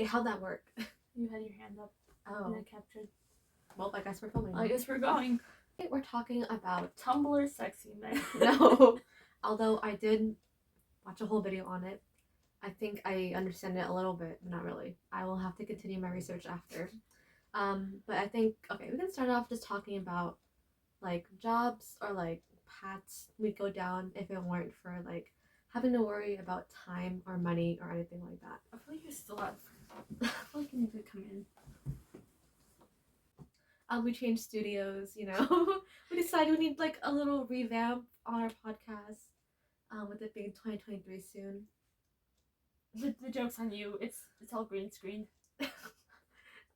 how'd that work? You had your hand up. Oh. And I captured. Well, I guess we're filming. I guess we're going. We're talking about Tumblr sexy men. No. Although I did watch a whole video on it. I think I understand it a little bit, but not really. I will have to continue my research after. But I think, okay, we can start off just talking about like jobs or like paths we'd go down if it weren't for like having to worry about time or money or anything like that. I feel like you still have. I feel like you need to come in. We changed studios, you know. We decided we need like a little revamp on our podcast. With it being 2023 soon. The joke's on you. It's all green screen.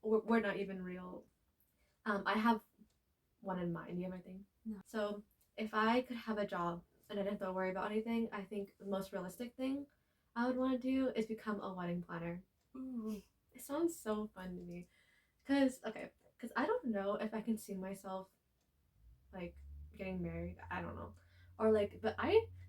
We're not even real. I have one in mind. Do you have anything? No. So if I could have a job and I didn't have to worry about anything, I think the most realistic thing I would want to do is become a wedding planner. Ooh. It sounds so fun to me. Cause I don't know if I can see myself like getting married. I don't know. Or like, but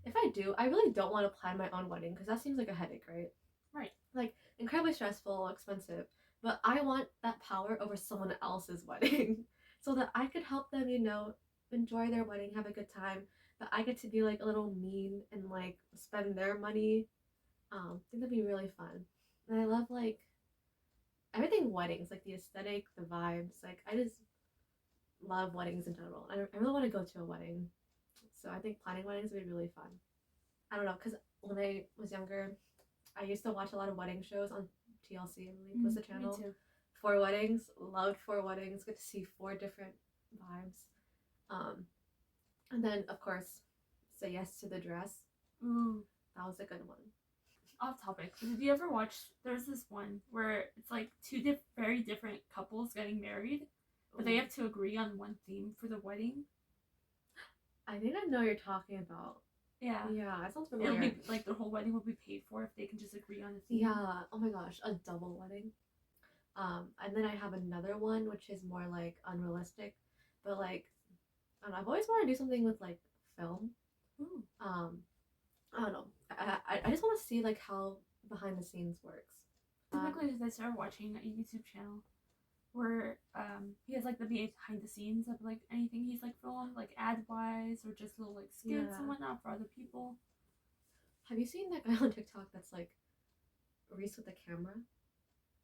if I do, I really don't want to plan my own wedding because that seems like a headache, right? Right. Like incredibly stressful, expensive. But I want that power over someone else's wedding so that I could help them, you know, enjoy their wedding, have a good time. But I get to be like a little mean and like spend their money. I think that'd be really fun. And I love like everything weddings, like the aesthetic, the vibes. Like I just love weddings in general. I really want to go to a wedding. So I think planning weddings would be really fun. I don't know, because when I was younger, I used to watch a lot of wedding shows on TLC, I believe was the channel. Me too. 4 weddings, loved 4 weddings, get to see 4 different vibes. And then of course, Say Yes to the Dress. Ooh. That was a good one. Off topic. Did you ever watch? There's this one where it's like 2 very different couples getting married, but they have to agree on one theme for the wedding. I think I know what you're talking about. Yeah. Yeah, that sounds familiar. It'll be like their whole wedding will be paid for if they can just agree on a theme. Yeah. Oh my gosh, a double wedding. And then I have another one which is more like unrealistic, but like I don't know, I've always wanted to do something with like film. Ooh. I don't know. I just want to see like how behind the scenes works. Typically, I started watching a YouTube channel where he has like the behind the scenes of like anything he's like filmed, like ad wise or just little like skits and whatnot for other people. Have you seen that guy on TikTok that's like Reese with the camera?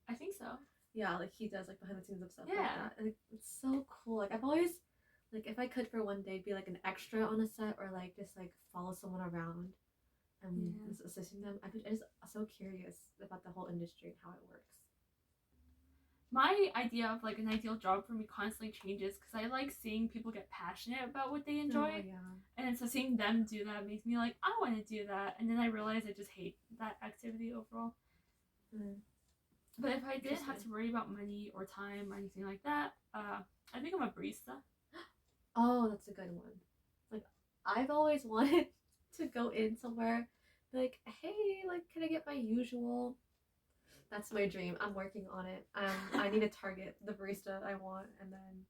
I think so. Yeah, like he does like behind the scenes of stuff. Yeah. Like that. And it's so cool. Like I've always like if I could for one day be like an extra on a set or like just like follow someone around and just assisting them. I'm just so curious about the whole industry and how it works. My idea of like an ideal job for me constantly changes because I like seeing people get passionate about what they enjoy. Oh, yeah. And so seeing them do that makes me like, I want to do that. And then I realize I just hate that activity overall. But if I didn't have to worry about money or time or anything like that, I think I'm a barista. Oh, that's a good one. Like I've always wanted to go in somewhere, be like, hey, like, can I get my usual? That's my dream. I'm working on it. I need to target the barista I want and then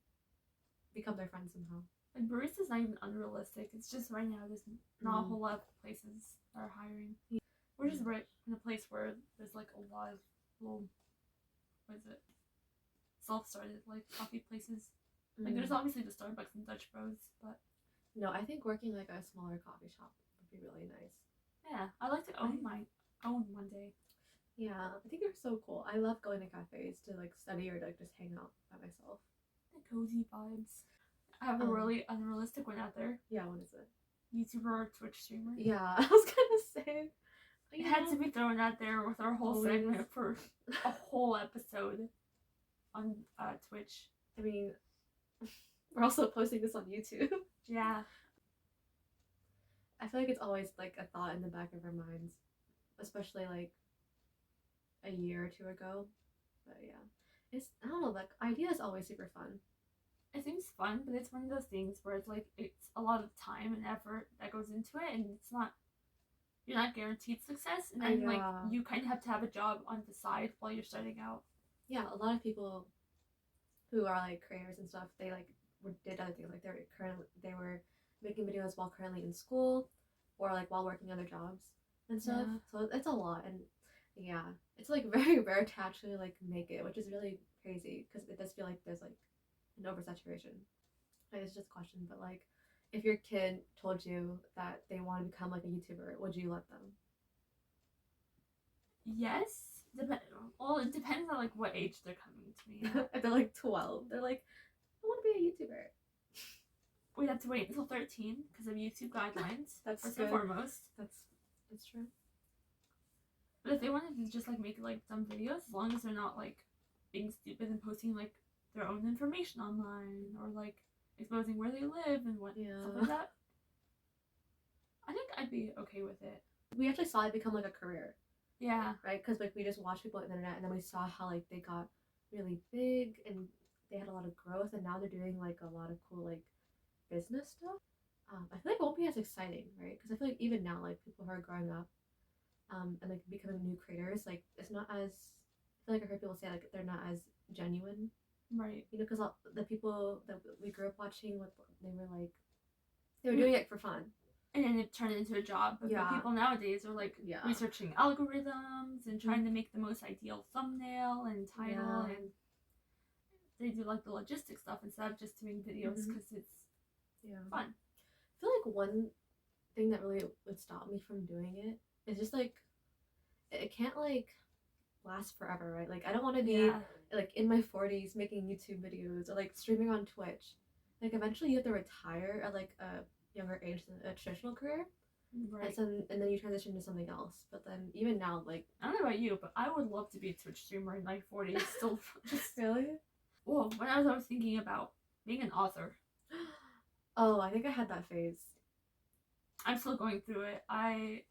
become their friend somehow. And barista's not even unrealistic. It's just right now there's not a whole lot of places that are hiring. Yeah. We're just right in a place where there's like a lot of little, self-started like coffee places. Like there's obviously the Starbucks and Dutch Bros, but no, I think working like a smaller coffee shop would be really nice. Yeah, I'd like to own my own one day. Yeah, I think they're so cool. I love going to cafes to like study or to like, just hang out by myself. The cozy vibes. I have a really unrealistic one out there. Yeah, what is it? YouTuber or Twitch streamer. Yeah, I was gonna say. It had to be thrown out there with our whole segment for a whole episode on Twitch. I mean, we're also posting this on YouTube. Yeah. I feel like it's always like a thought in the back of our minds, especially like a year or 2 ago. But yeah, I don't know, like idea is always super fun. I think it's fun, but it's one of those things where it's like it's a lot of time and effort that goes into it, and you're not guaranteed success, and then like you kind of have to have a job on the side while you're starting out. Yeah, a lot of people who are like creators and stuff, they like did other things, like they were making videos while currently in school or like while working other jobs and stuff. So it's a lot, and Yeah, it's like very rare to actually like make it, which is really crazy because it does feel like there's like an oversaturation. Like, it's just a question, but like, if your kid told you that they want to become like a YouTuber, would you let them? Yes. Well, it depends on like what age they're coming to me at. If they're like 12, they're like, I want to be a YouTuber. We'd have to wait until 13 because of YouTube guidelines. That's first good. and foremost. That's true. But if they wanted to just like make like dumb videos, as long as they're not like being stupid and posting like their own information online or like exposing where they live and what stuff like that, I think I'd be okay with it. We actually saw it become like a career. Yeah. Right? Because like we just watched people on the internet and then we saw how like they got really big and they had a lot of growth and now they're doing like a lot of cool like business stuff. I feel like it won't be as exciting, right? Because I feel like even now like people who are growing up and like becoming new creators, like it's not as, I feel like I heard people say like they're not as genuine, right? You know, because the people that we grew up watching, what they were like, they were doing it for fun, and then it turned into a job. But people nowadays are like researching algorithms and trying to make the most ideal thumbnail and title, and they do like the logistic stuff instead of just doing videos because it's fun. I feel like one thing that really would stop me from doing it is just like it can't like last forever, right? Like I don't want to be like in my 40s making YouTube videos or like streaming on Twitch. Like eventually you have to retire at like a younger age than a traditional career, right? And then you transition to something else. But then even now, like I don't know about you, but I would love to be a Twitch streamer in my 40s still. Just really? Well, when I was thinking about being an author. Oh, I think I had that phase. I'm still going through it. I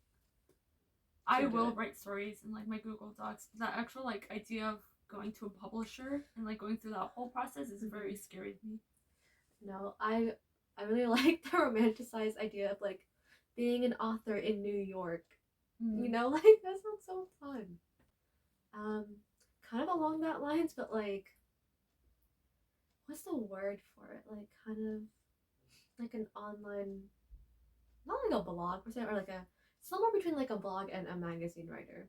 will write stories in like my Google Docs. That actual like idea of going to a publisher and like going through that whole process is very scary to me. No, I really like the romanticized idea of like being an author in New York. You know, like that sounds so fun. Kind of along that lines, but like, what's the word for it? Like kind of like an online, not like a blog per se, or like a somewhere between like a blog and a magazine writer.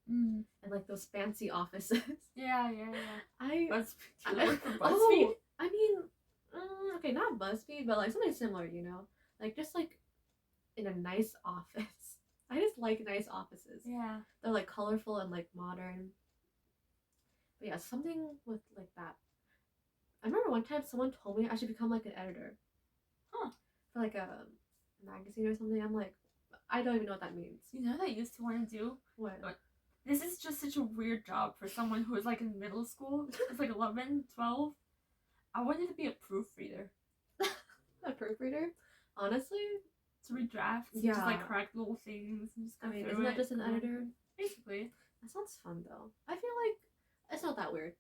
And like those fancy offices. Yeah. BuzzFeed. Oh, I mean, okay, not BuzzFeed, but like something similar, you know, like just like in a nice office. I just like nice offices. Yeah, they're like colorful and like modern. But yeah, something with like that. I remember one time someone told me I should become like an editor. For like a magazine or something. I'm like, I don't even know what that means. You know what I used to want to do? What? This is just such a weird job for someone who is like in middle school. It's like 11, 12. I wanted to be a proofreader. A proofreader? Honestly? To read drafts. Yeah. Just like correct little things. And just go through isn't that just an editor? Basically. That sounds fun though. I feel like it's not that weird.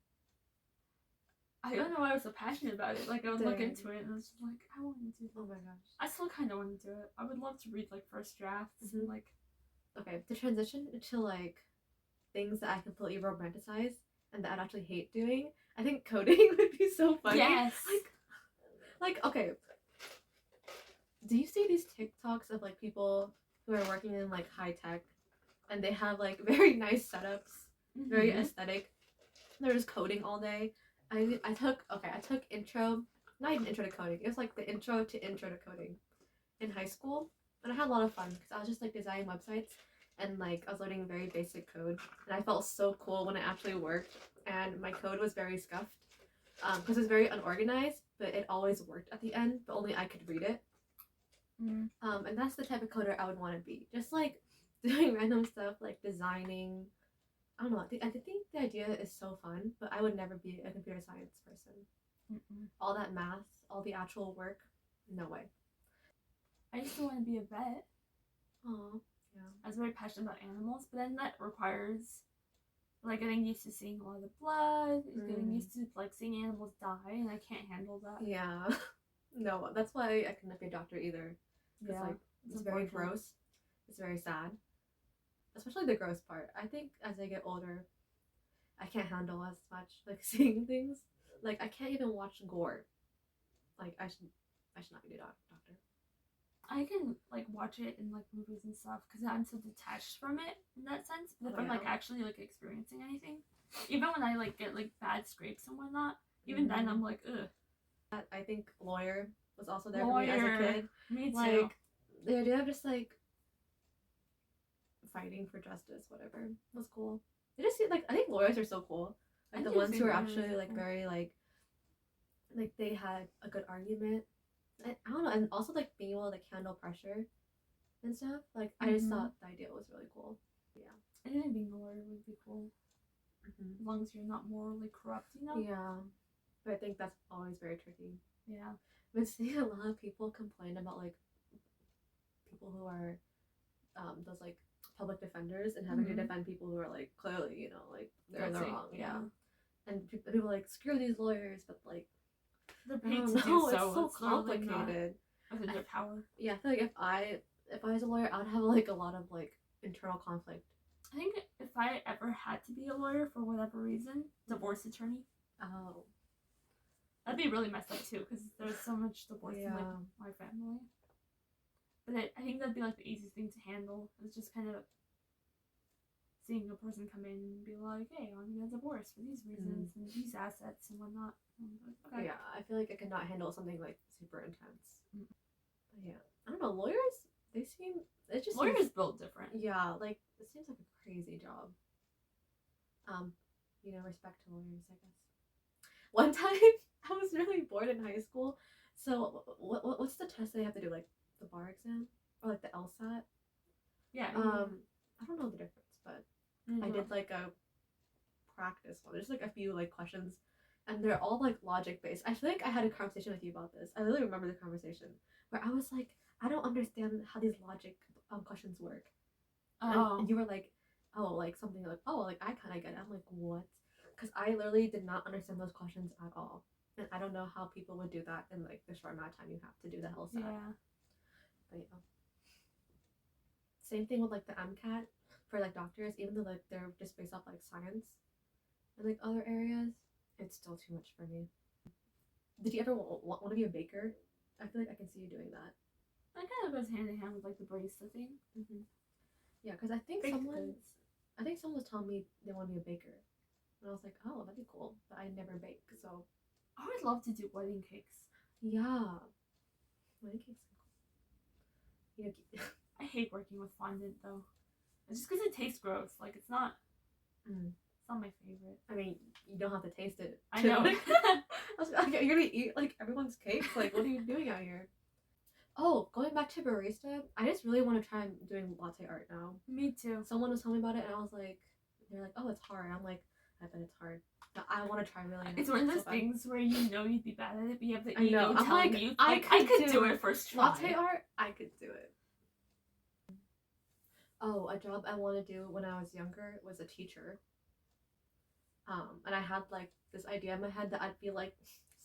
I don't know why I was so passionate about it. Like I would look into it and I was just like, I want to do that. Oh my gosh. I still kind of want to do it. I would love to read like first drafts and like. Okay, to transition to like things that I completely romanticize and that I'd actually hate doing, I think coding would be so funny. Yes. Like okay. Do you see these TikToks of like people who are working in like high tech and they have like very nice setups, very aesthetic. They're just coding all day. I took intro, not even intro to coding. It was like the intro to coding in high school, and I had a lot of fun because I was just like designing websites and like I was learning very basic code, and I felt so cool when it actually worked. And my code was very scuffed because it was very unorganized, but it always worked at the end. But only I could read it. And that's the type of coder I would want to be, just like doing random stuff like designing. I don't know. I think the idea is so fun, but I would never be a computer science person. All that math, all the actual work, no way. I used to want to be a vet. Oh, yeah. I was very passionate about animals, but then that requires like getting used to seeing a lot of the blood, getting used to like seeing animals die, and I can't handle that. Yeah. No, that's why I couldn't be a doctor either. Because like it's very gross. It's very sad. Especially the gross part. I think as I get older, I can't handle as much like seeing things. Like I can't even watch gore. Like I should not be a doctor. I can like watch it in like movies and stuff because I'm so detached from it in that sense. But if I'm like actually like experiencing anything, even when I like get like bad scrapes and whatnot, even then I'm like, ugh. I think Lawyer was also there for me as a kid. Me too. Like the idea of just like fighting for justice, whatever, was cool. It just like I think lawyers are so cool. Like the ones who are actually like very like they had a good argument. I don't know, and also like being able to like handle pressure and stuff. Like I just thought the idea was really cool. Yeah, I think being a lawyer would be cool. As long as you're not morally corrupt, you know. Yeah, but I think that's always very tricky. Yeah, I've been seeing a lot of people complain about like people who are those like public defenders and having to defend people who are like clearly, you know, like they're wrong. Yeah. And people are like screw these lawyers, but like they're paid to do so. It's so complicated. Within their power. Yeah, I feel like if I was a lawyer, I'd have like a lot of like internal conflict. I think if I ever had to be a lawyer for whatever reason, divorce attorney. Oh. That'd be really messed up too, because there's so much divorce in like my family. But I think that'd be like the easiest thing to handle. It's just kind of seeing a person come in and be like, "Hey, I'm gonna divorce for these reasons and these assets and whatnot." Okay. Yeah, I feel like I could not handle something like super intense. But yeah, I don't know. Lawyers, they seem lawyers built different. Yeah, like it seems like a crazy job. You know, respect to lawyers, I guess. One time, I was really bored in high school. So, what's the test they have to do? Like the bar exam or like the LSAT? Yeah. I don't know the difference, but I did like a practice one. There's like a few like questions, and they're all like logic based. I feel like I had a conversation with you about this. I really remember the conversation where I was like, I don't understand how these logic questions work. And you were like, oh, like something like, oh, like I kind of get it. I'm like, what? Because I literally did not understand those questions at all. And I don't know how people would do that in like the short amount of time you have to do the LSAT. Yeah. But yeah. Same thing with like the MCAT for like doctors, even though like they're just based off like science and like other areas, it's still too much for me. Did you ever want to be a baker? I feel like I can see you doing that. That kind of goes hand in hand with like the barista thing. Yeah, because I think someone was telling me they want to be a baker, and I was like, oh, that'd be cool, but I never bake, so. I would love to do wedding cakes. Yeah, wedding cakes are cool. You know, I hate working with fondant though. It's just because it tastes gross. Like it's not. It's not my favorite. I mean, you don't have to taste it. I know. I was like, you're gonna eat like everyone's cakes. Like, what are you doing out here? Oh, going back to barista, I just really want to try doing latte art now. Me too. Someone was telling me about it, and I was like, they're like, oh, it's hard. I'm like, I bet it's hard. But I want to try really. It's one of those things where you know you'd be bad at it, but you have the ego telling like, you, I could do it first try. Latte art, I could do it. Oh, a job I want to do when I was younger was a teacher. And I had like this idea in my head that I'd be like,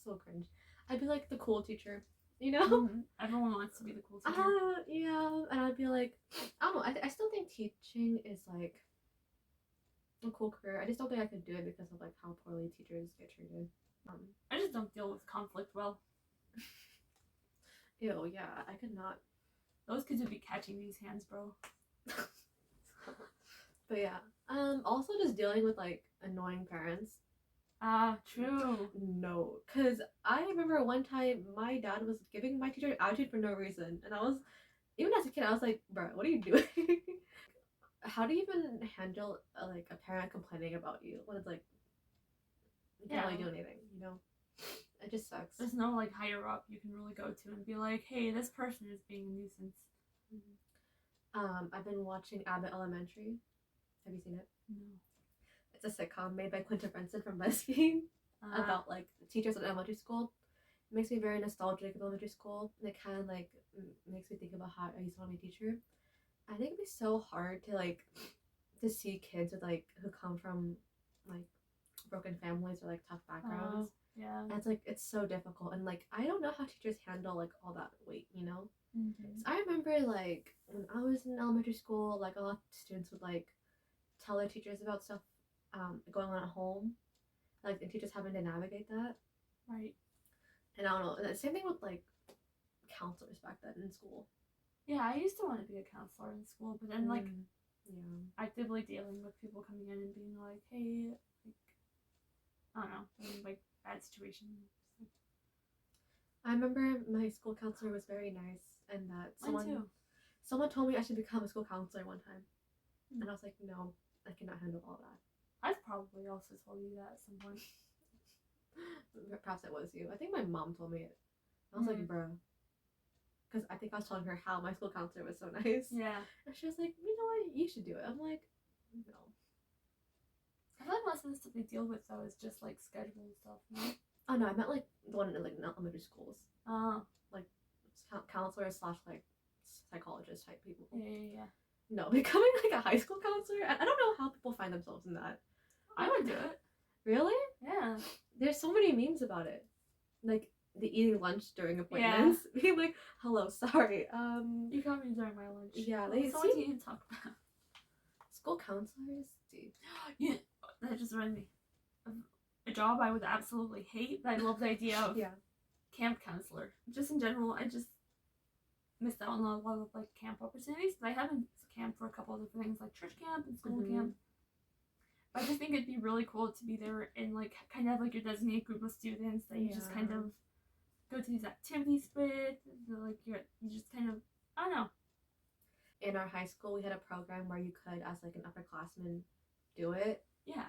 so cringe. I'd be like the cool teacher, you know? Everyone wants to be the cool teacher. Yeah, and I'd be like, I don't know. I still think teaching is like a cool career. I just don't think I could do it because of like how poorly teachers get treated. I just don't deal with conflict well. Ew, yeah, I could not. Those kids would be catching these hands, bro. But yeah, also just dealing with like annoying parents. True. No, because I remember one time my dad was giving my teacher attitude for no reason, and I was, even as a kid, I was like, bro, what are you doing? How do you even handle like a parent complaining about you when it's like you can't really do anything, you know? It just sucks. There's no like higher up you can really go to and be like, hey, this person is being a nuisance. I've been watching Abbott Elementary. Have you seen it? No. It's a sitcom made by Quinta Brunson from BuzzFeed about like teachers at elementary school. It makes me very nostalgic of elementary school, and it kind of like makes me think about how I used to want to be a teacher. I think it'd be so hard to like to see kids with like who come from like broken families or like tough backgrounds. Yeah. And it's like it's so difficult, and like I don't know how teachers handle like all that weight, you know. So I remember like when I was in elementary school, like a lot of students would like tell their teachers about stuff going on at home, like and teachers having to navigate that. Right. And I don't know. And the same thing with like counselors back then in school. Yeah, I used to want to be a counselor in school, but then like Yeah. actively dealing with people coming in and being like, hey, like I don't know, like bad situation. I remember my school counselor was very nice, and that Mine too. someone told me I should become a school counselor one time, and I was like, no, I cannot handle all that. I've probably also told you that at some point. Perhaps it was you. I think my mom told me it. I was like, bro. Because I think I was telling her how my school counselor was so nice. Yeah. And she was like, you know what? You should do it. I'm like, no. I feel like most of the stuff they deal with, though, is just, like, schedule stuff, no? Oh, no. I meant, like, the one in, like, elementary schools. Like, counselors / like, psychologist type people. Yeah. No, becoming, like, a high school counselor? I don't know how people find themselves in that. I would do it. Really? Yeah. There's so many memes about it. Like, the eating lunch during appointments. Yeah. Being like, hello, sorry. You caught me during my lunch. Yeah, they so what do you talk about? School counselors? Dude. Yeah, that just reminded me of a job I would absolutely hate, but I love the idea of camp counselor. Just in general, I just missed out on a lot of like camp opportunities. But I haven't camped for a couple of different things like church camp and school camp. But I just think it'd be really cool to be there and like kind of have like your designated group of students that you just kind of go to these activities with. Like you just kind of, I don't know. In our high school, we had a program where you could, as like an upperclassman, do it. Yeah.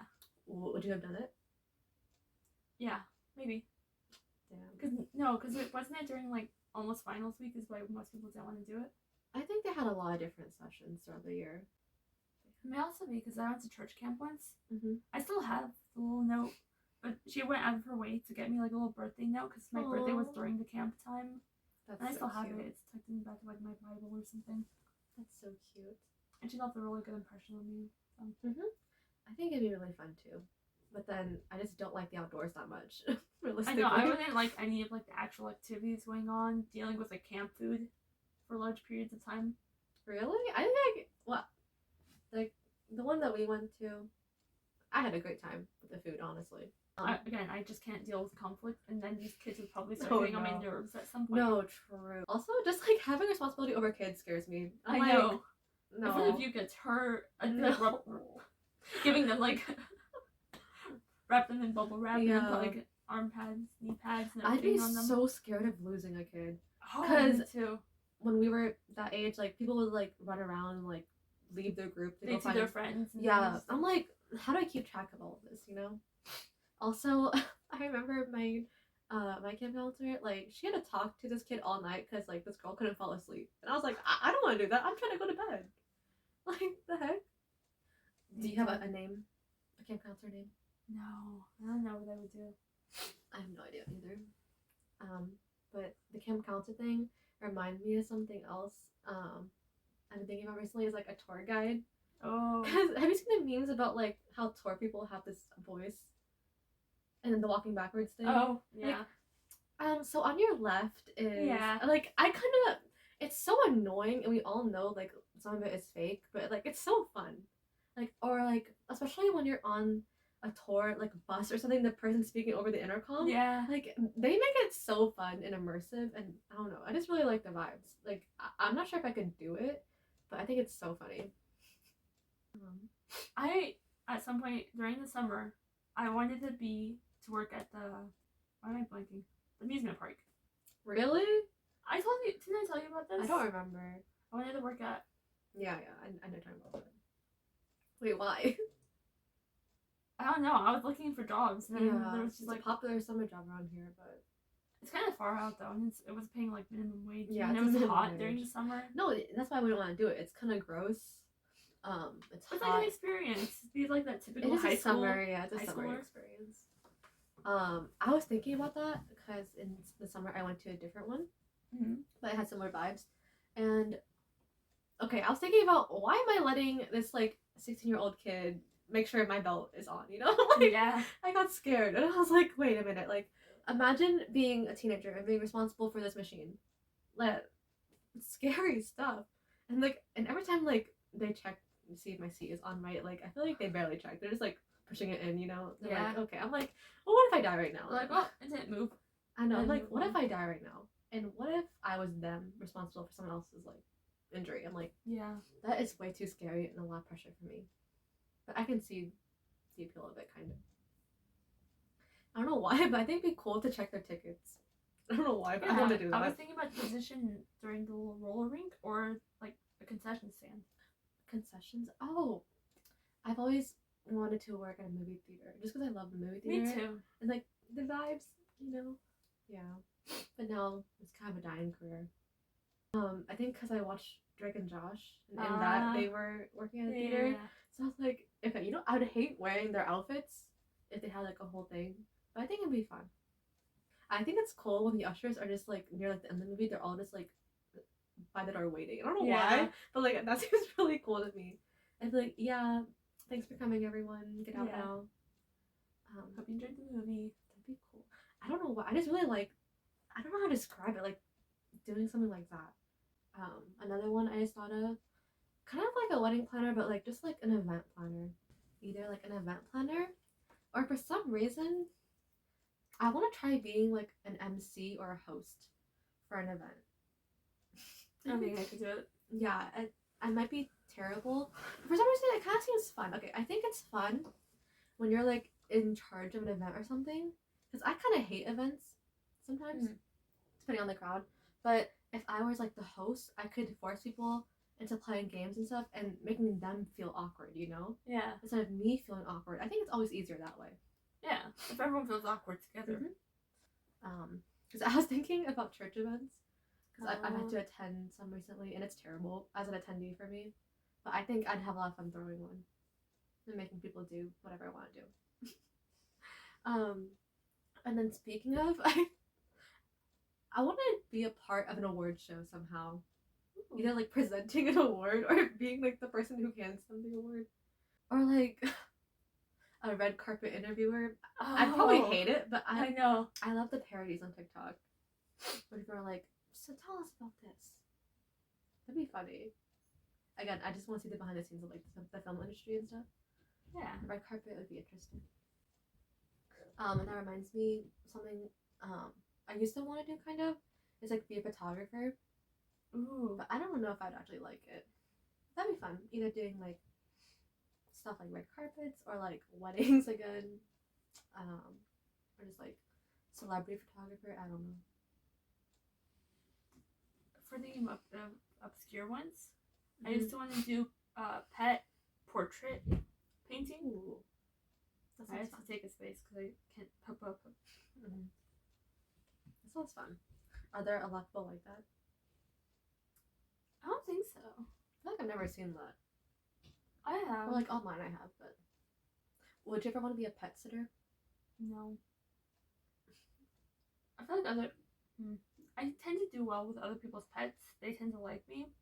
Would you have done it? Yeah, maybe. Damn. Because it wasn't it during like almost finals week is why most people didn't want to do it. I think they had a lot of different sessions throughout the year. It may also be because I went to church camp once. Mm-hmm. I still have the little note, but she went out of her way to get me like a little birthday note because my birthday was during the camp time. And I still have it. It's tucked in the back of like my Bible or something. That's so cute. And she left a really good impression on me. I think it'd be really fun too. But then I just don't like the outdoors that much. Realistically. I know, I wouldn't like any of like the actual activities going on, dealing with like camp food for large periods of time. Really? I think like the one that we went to, I had a great time with the food, honestly. I just can't deal with conflict, and then these kids would probably start getting on my nerves at some point. No, true. Also, just like having responsibility over kids scares me. I know. No. If one of you gets hurt, giving them like wrap them in bubble wrap and then put like arm pads, knee pads, and everything on them. I'd be so scared of losing a kid. Oh, me too. When we were that age, like people would like run around and like leave their group to go find their friends. Yeah, I'm like, how do I keep track of all of this? You know. Also, I remember my camp counselor, like, she had to talk to this kid all night because, like, this girl couldn't fall asleep. And I was like, I don't want to do that. I'm trying to go to bed. Like, the heck? Do you have a name? A camp counselor name? No. I don't know what I would do. I have no idea either. But the camp counselor thing reminded me of something else I've been thinking about recently is, like, a tour guide. Oh. Because have you seen the memes about, like, how tour people have this voice? And then the walking backwards thing. Oh, yeah. Like, so on your left is like it's so annoying, and we all know like some of it is fake, but like it's so fun. Like, or like especially when you're on a tour, like a bus or something, the person speaking over the intercom. Yeah. Like they make it so fun and immersive, and I don't know. I just really like the vibes. Like I'm not sure if I could do it, but I think it's so funny. I at some point during the summer, I wanted to work at the, why am I blanking? The amusement park. Really? Didn't I tell you about this? I don't remember. I wanted to work at. Yeah, I know talking about it. Wait, why? I don't know. I was looking for jobs, and then there was just like a popular summer job around here, but it's kind of far out though, and it was paying like minimum wage. Yeah, and it was hot during the summer. No, that's why we don't want to do it. It's kind of gross. It's hot. Like an experience. Be like that typical high school. Summer, yeah, it's a summer experience. I was thinking about that because in the summer I went to a different one, but it had similar vibes. And okay, I was thinking about why am I letting this like 16-year-old kid make sure my belt is on? You know, like, yeah. I got scared, and I was like, wait a minute, like imagine being a teenager and being responsible for this machine, like scary stuff. And every time like they check to see if my seat is on right, like I feel like they barely check. They're just like pushing it in, you know? They're like, okay. I'm like, well, what if I die right now? Like, oh, it didn't move. I know. I'm like, what if I die right now? And what if I was them responsible for someone else's, like, injury. I'm like, Yeah. that is way too scary and a lot of pressure for me. But I can see the appeal of it, kind of. I don't know why, but I think it'd be cool to check their tickets. I don't know why, but I want to do that. I was thinking about position during the little roller rink or like a concession stand. Concessions? Oh, I've always wanted to work at a movie theater just because I love the movie theater. Me too. And like the vibes, you know? Yeah. But now it's kind of a dying career. I think because I watched Drake and Josh, and in that they were working at a theater. Yeah. So I was like, okay, you know, I would hate wearing their outfits if they had like a whole thing. But I think it'd be fun. I think it's cool when the ushers are just like near like the end of the movie, they're all just like by the door waiting. I don't know why, but like that seems really cool to me. I'd be like, yeah, thanks for coming, everyone. Get out now. Hope you enjoyed the movie. That'd be cool. I don't know why. I just really like. I don't know how to describe it. Like doing something like that. Another one I just thought of, kind of like a wedding planner, but like just like an event planner. Either like an event planner, or for some reason, I want to try being like an MC or a host for an event. I think I could do it. Yeah, I might be terrible. For some reason, it kind of seems fun. Okay, I think it's fun when you're like in charge of an event or something. Because I kind of hate events sometimes, depending on the crowd. But if I was like the host, I could force people into playing games and stuff and making them feel awkward, you know? Yeah. Instead of me feeling awkward. I think it's always easier that way. Yeah, if everyone feels awkward together. Because I was thinking about church events. Because I've had to attend some recently, and it's terrible as an attendee for me. But I think I'd have a lot of fun throwing one and making people do whatever I want to do. And then speaking of, I want to be a part of an award show somehow. Ooh. Either like presenting an award or being like the person who hands them the award, or like a red carpet interviewer. I'd probably hate it, but I know I love the parodies on TikTok where people are like, so tell us about this. That'd be funny. Again, I just want to see the behind the scenes of like the film industry and stuff. Yeah, red carpet would be interesting. And that reminds me something I used to want to do kind of is like be a photographer. Ooh, but I don't know if I'd actually like it. That'd be fun. Either doing like stuff like red carpets or like weddings again, or just like celebrity photographer. I don't know. For the obscure ones, I used to want to do pet portrait painting. Ooh. I have to take a space because I can't pop up. That sounds fun. Are there a lot of people like that? I don't think so. I feel like I've never seen that. I have. Or like online I have, but would you ever want to be a pet sitter? No. I feel like I tend to do well with other people's pets. They tend to like me.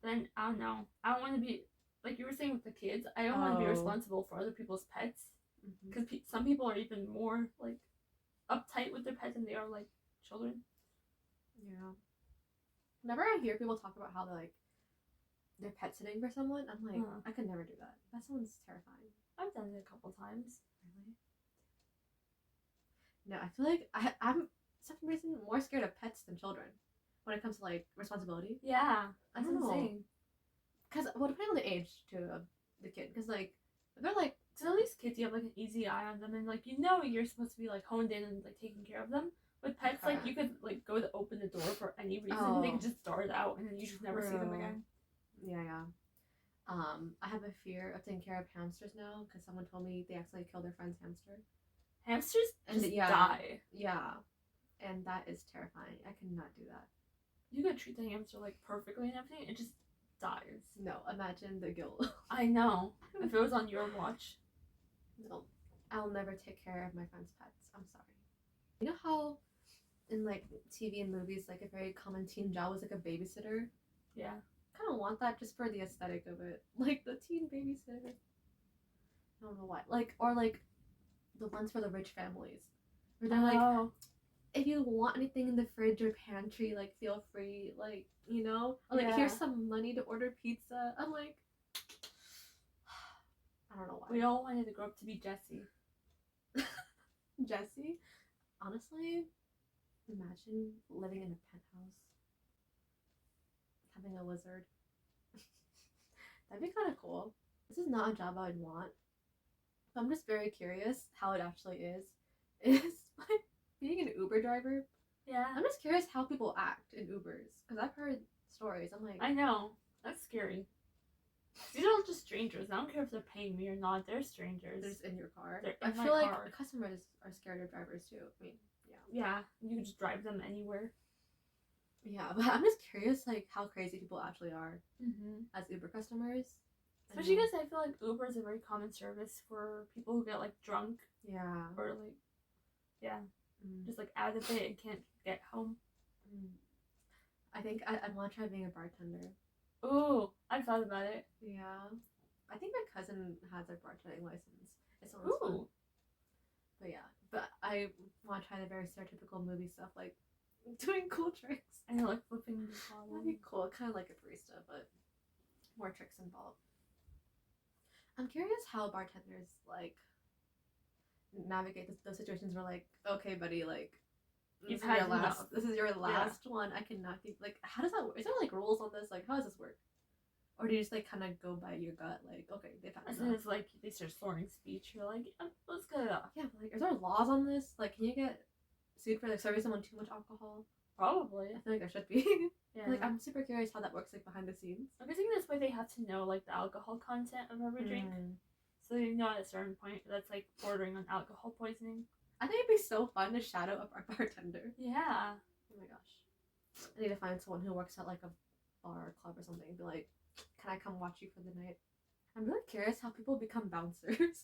Then I don't know. I don't want to be like you were saying with the kids. I don't want to be responsible for other people's pets because some people are even more like uptight with their pets than they are like children. Yeah. Whenever I hear people talk about how they're pet sitting for someone, I'm like, I could never do that. That sounds terrifying. I've done it a couple times. Really? No, I feel like I'm for some reason more scared of pets than children when it comes to like responsibility. Yeah, that's insane. Because depending on the age too of the kid, because like they're like, so at least kids you have like an easy eye on them and like you know you're supposed to be like honed in and like taking care of them. With pets, like you could like go to open the door for any reason. They could just dart out and then you just never see them again. Yeah. I have a fear of taking care of hamsters now because someone told me they accidentally killed their friend's hamster. Hamsters just die. Yeah, and that is terrifying. I cannot do that. You could treat the hamster like perfectly and everything, it just dies. No, imagine the guilt. I know. If it was on your watch. No, I'll never take care of my friend's pets. I'm sorry. You know how in like TV and movies, like a very common teen job was like a babysitter? Yeah. I kind of want that just for the aesthetic of it. Like the teen babysitter. I don't know why. Or the ones for the rich families. Where they're like, if you want anything in the fridge or pantry, like feel free, like, you know? Or like, here's some money to order pizza. I'm like, I don't know why. We all wanted to grow up to be Jessie. Jessie? Honestly, imagine living in a penthouse. having a lizard. That'd be kind of cool. This is not a job I would want. But I'm just very curious how it actually is. Is like being an Uber driver. Yeah. I'm just curious how people act in Ubers. Because I've heard stories. I'm like, I know. That's scary. These are just strangers. I don't care if they're paying me or not. They're strangers. they're just in your car. They're I in my feel like car. customers are scared of drivers too. I mean, yeah. Yeah. You can just drive them anywhere. Yeah, but I'm just curious, like, how crazy people actually are Mm-hmm. as Uber customers. Especially because I feel like Uber is a very common service for people who get like drunk Yeah. or like, yeah, just like out of it and can't get home. I think I want to try being a bartender. Ooh, I've thought about it. Yeah. I think my cousin has a bartending license. It sounds fun. But yeah, but I want to try the very stereotypical movie stuff, like doing cool tricks. I know, like flipping the bottle. That'd be cool. Kind of like a barista, but more tricks involved. I'm curious how bartenders like navigate those situations where like, okay, buddy, like You've had your last. enough. This is your last one. I cannot keep like. How does that work? Is there like rules on this? Like, how does this work? Or do you just like kind of go by your gut? Like, okay, they've had As enough. soon as like they start slurring speech, you're like, let's cut it off. Yeah, but like, is there laws on this? Like, can you get sued for like serving someone too much alcohol? Probably. I feel like there should be. Yeah. Like, I'm super curious how that works like behind the scenes. I'm guessing that's why they have to know like the alcohol content of every drink, so they know at a certain point that's like bordering on alcohol poisoning. I think it'd be so fun to shadow a bartender. Yeah. Oh my gosh. I need to find someone who works at like a bar or club or something and be like, can I come watch you for the night? I'm really curious how people become bouncers.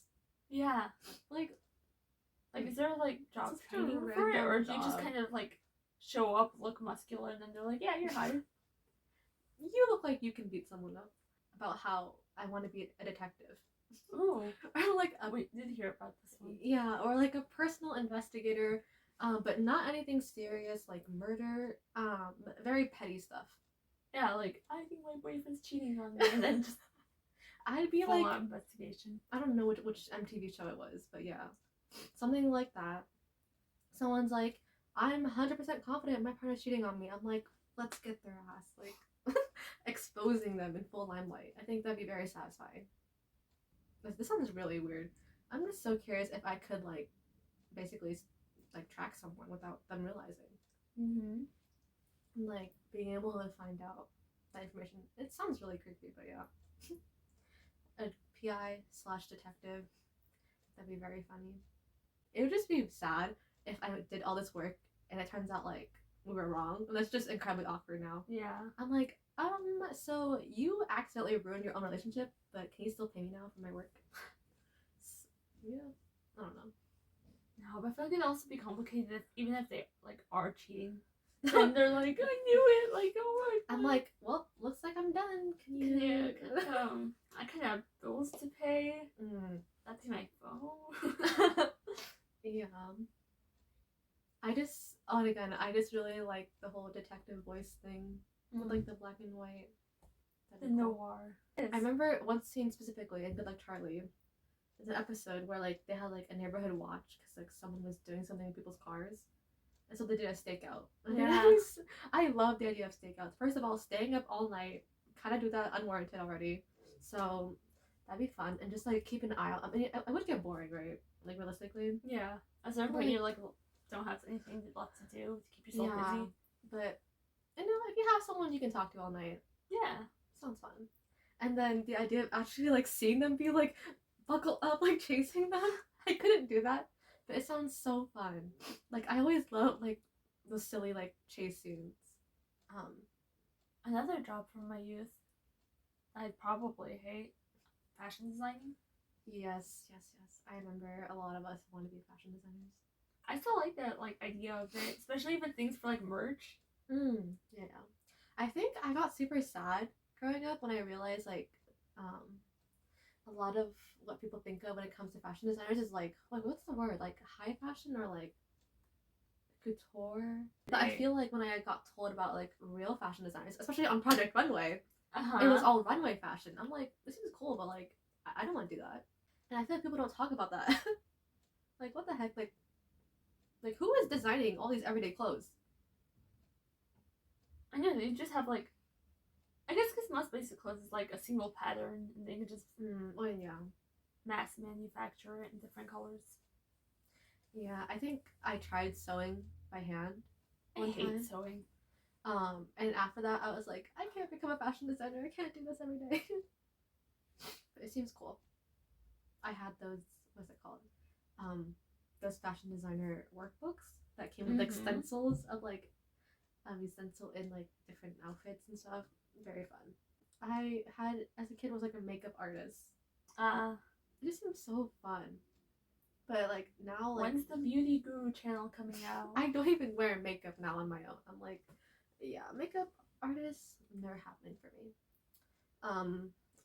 Yeah. Like, is there like job It's such a training for it, random or do you just job. kind of like show up, look muscular, and then they're like, yeah, you're hired? you look like you can beat someone up. About how I want to be a detective. Ooh. Or like a We did hear about this one. yeah, or like a personal investigator, but not anything serious like murder, very petty stuff. Yeah, like, I think my boyfriend's cheating on me, and then just I'd be full like, on investigation. I don't know which MTV show it was, but yeah, something like that. Someone's like, I'm 100% confident my partner's cheating on me. I'm like, let's get their ass, like exposing them in full limelight. I think that'd be very satisfying. This sounds really weird. I'm just so curious if I could like basically like track someone without them realizing. Mm-hmm. And like being able to find out that information. It sounds really creepy, but yeah. A PI/detective. That'd be very funny. It would just be sad if I did all this work and it turns out like we were wrong. And that's just incredibly awkward now. Yeah. I'm like, so you accidentally ruined your own relationship, but can you still pay me now for my work? Yeah, I don't know. No, but I feel like it'd also be complicated even if they like are cheating. And they're like, I knew it, like, oh my god. I'm like, well, looks like I'm done. Can you? Yeah, I kind of have bills to pay. That's my phone. Yeah. I just really like the whole detective voice thing with like the black and white. The noir. I remember one scene specifically in Good Luck Charlie. There's an episode where like they had like a neighborhood watch because like someone was doing something in people's cars, and so they did a stakeout. Yeah. I love the idea of stakeouts. First of all, staying up all night, kind of do that unwarranted already. So that'd be fun, and just like keep an eye out. I mean, it would get boring, right? Like realistically. Yeah. At a certain point, you're like, don't have anything left to do to keep yourself busy. But you know, if you have someone you can talk to all night, yeah, sounds fun. And then the idea of actually like seeing them be like buckle up, like chasing them. I couldn't do that, but it sounds so fun. Like I always love like those silly like chase scenes. Another job from my youth I'd probably hate: fashion designing. Yes. I remember a lot of us want to be fashion designers. I still like that like idea of it, especially with things for like merch. Yeah. I think I got super sad growing up when I realized like a lot of what people think of when it comes to fashion designers is like what's the word, like high fashion or like couture. But I feel like when I got told about like real fashion designers, especially on Project Runway, it was all runway fashion. I'm like, this is cool, but like I don't want to do that. And I feel like people don't talk about that. Like what the heck, like who is designing all these everyday clothes? I know, they just have like I guess because most basic clothes is like a single pattern, and they can just Well, yeah. mass manufacture it in different colors. Yeah, I think I tried sewing by hand I one hate time. sewing. And after that, I was like, I can't become a fashion designer. I can't do this every day. But it seems cool. I had those, what's it called? Those fashion designer workbooks that came with like stencils of like, you stencil in like different outfits and stuff. Very fun. I had, as a kid, was like a makeup artist. It just seems so fun. But like now, like, when's the Beauty Guru channel coming out? I don't even wear makeup now on my own. I'm like, yeah, makeup artists never happening for me.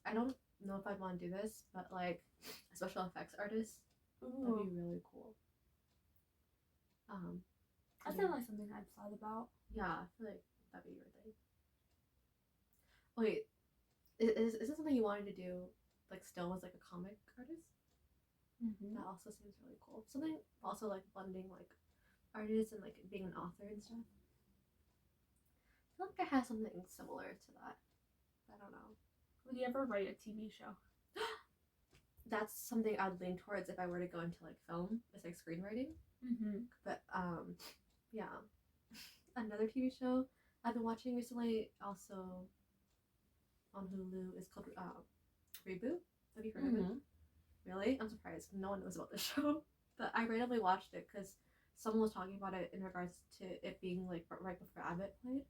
I don't know if I'd want to do this, but like a special effects artist, that'd be really cool. That's definitely something I've thought about. Yeah, I feel like that'd be your thing. Wait, is this something you wanted to do? Like, still as like a comic artist? That also seems really cool. Something also like blending like artists and like being an author and stuff. I feel like I have something similar to that. I don't know. Would you ever write a TV show? That's something I'd lean towards if I were to go into like film. It's like screenwriting. But yeah. Another TV show I've been watching recently, also on Hulu, is called Reboot. Have you heard of it? Really? I'm surprised. No one knows about this show. But I randomly watched it because someone was talking about it in regards to it being like right before Abbott played.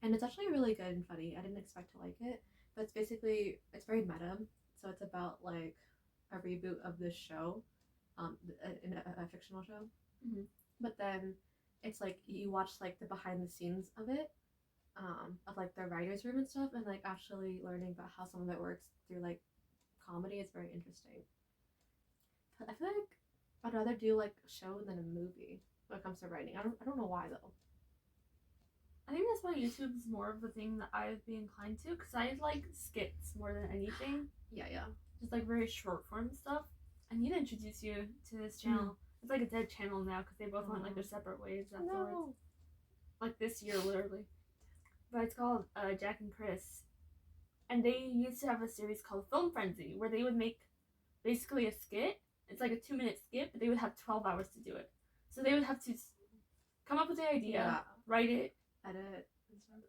And it's actually really good and funny. I didn't expect to like it. But it's basically, it's very meta. So it's about like a reboot of this show, in a fictional show. But then it's like you watch like the behind the scenes of it, of like the writer's room and stuff, and like actually learning about how some of it works through like comedy is very interesting. But I feel like I'd rather do like a show than a movie when it comes to writing. I don't know why though. I think that's why YouTube is more of the thing that I would be inclined to, because I like skits more than anything. Yeah. Just like very short form stuff. I need to introduce you to this channel. It's like a dead channel now because they both went like their separate ways afterwards. No. Like this year, literally. But it's called Jack and Chris. And they used to have a series called Film Frenzy where they would make basically a skit. It's like a 2-minute skit, but they would have 12 hours to do it. So they would have to come up with the idea, write it, edit,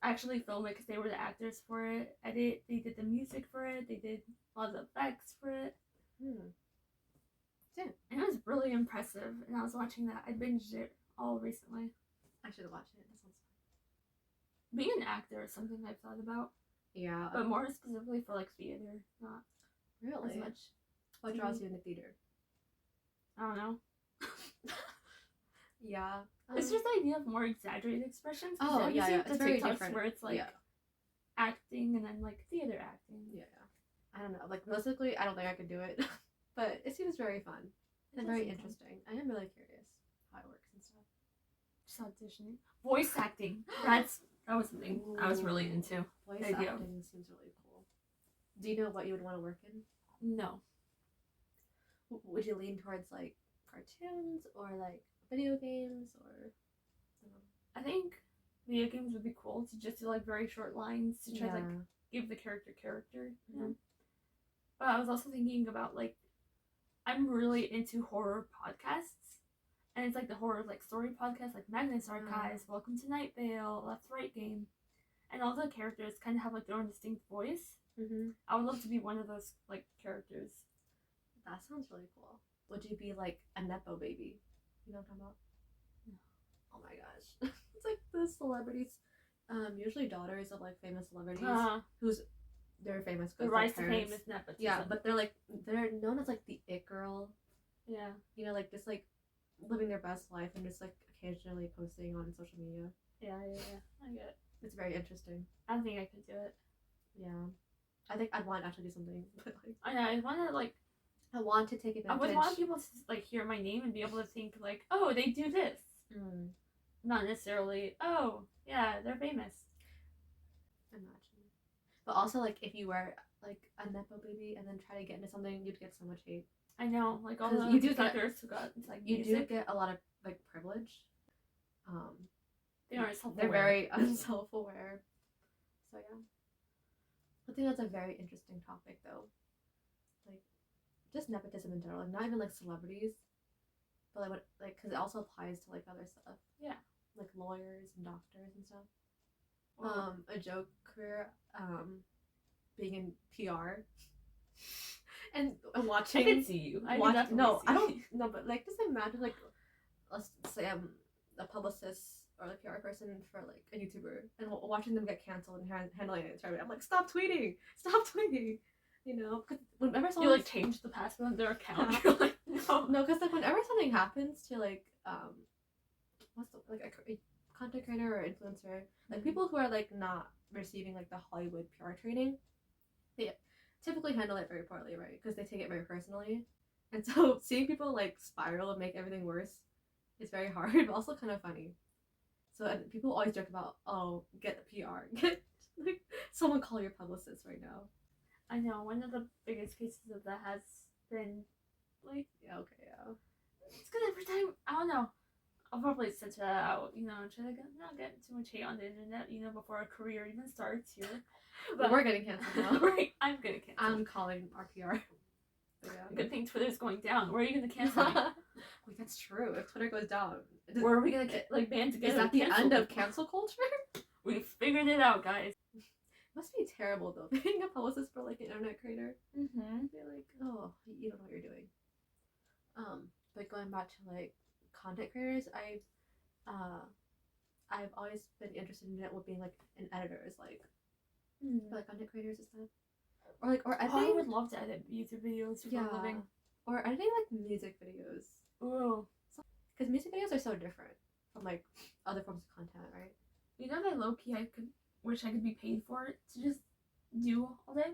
actually film it because they were the actors for it, edit, they did the music for it, they did a lot of the effects for it. Yeah. And it was really impressive, and I was watching that. I binged it all recently. I should watch it. That sounds fun. Being an actor is something I've thought about. Yeah. But more specifically for like theater, not really as much. What draws you into theater? I don't know. Yeah. It's just the idea of more exaggerated expressions. Oh, yeah. It's very TikToks different. Where it's like acting and then like theater acting. Yeah. I don't know. Like, realistically, I don't think I could do it. But it seems very fun and very interesting. I am really curious how it works and stuff. Just auditioning. Voice acting. That was something I was really into. Voice acting seems really cool. Do you know what you would want to work in? No. Would you lean towards like cartoons or like video games or? I think video games would be cool to just do like very short lines to try to like give the character. Yeah. But I was also thinking about like, I'm really into horror podcasts, and it's like the horror like story podcasts like Magnus Archives, Welcome to Night Vale, Left Right Game, and all the characters kind of have like their own distinct voice. I would love to be one of those like characters. That sounds really cool. Would you be like a nepo baby? You know what I'm talking about? No. Oh my gosh, it's like the celebrities, usually daughters of like famous celebrities who's. They're famous because the rise to fame is nepotism. Yeah, but they're known as like the it girl. Yeah. You know, like just like living their best life and just like occasionally posting on social media. Yeah. I get it. It's very interesting. I don't think I could do it. Yeah. I think I'd want to actually do something. But like, I want to like. I want to take advantage. I would want people to like hear my name and be able to think like, oh, they do this. Not necessarily, oh, yeah, they're famous. Imagine. But also, like, if you were, like, a nepo baby and then try to get into something, you'd get so much hate. I know, like, all the you do actors who got, like, you music. do get a lot of, like, privilege. They aren't self-aware. They're very unself-aware. So, yeah. I think that's a very interesting topic though. Like just nepotism in general, like not even like celebrities, but like what like because it also applies to like other stuff. Yeah. Like lawyers and doctors and stuff. Well, A joke career, being in PR and watching. I can see you. I watch, can definitely no, see I don't. you. No, but like just imagine like let's say I'm a publicist or like PR person for like a YouTuber and watching them get canceled and handling it. I'm like, stop tweeting, stop tweeting. You know, because whenever You someone like change the password on their account. You're like, no. no, because like whenever something happens to like what's the like a content creator or influencer, like people who are like not receiving like the Hollywood PR training, they typically handle it very poorly, right? Because they take it very personally, and so seeing people like spiral and make everything worse is very hard, but also kind of funny. So and people always joke about, oh, get a PR, get like someone call your publicist right now. I know one of the biggest cases of that has been like, Yeah, okay, yeah. it's good every time. I don't know. I'll probably censor that out, you know, try to not get too much hate on the internet, you know, before our career even starts here. But we're getting canceled now. Right, I'm gonna cancel. I'm calling our PR. Yeah. Good thing Twitter's going down. Where are you gonna cancel me? Wait, that's true. If Twitter goes down, where are we gonna get like band together? Is that the end of cancel culture? We figured it out, guys. Must be terrible though, being a publicist for like an internet creator. Mm-hmm. Be like, oh, you don't know what you're doing. But going back to like content creators, I've always been interested in it with being like an editor, is like for like content creators and stuff. Or editing. I would love to edit YouTube videos for a living. Or editing like music videos. Ooh. Because music videos are so different from like other forms of content, right? You know that low key I wish I could be paid for it to just do all day?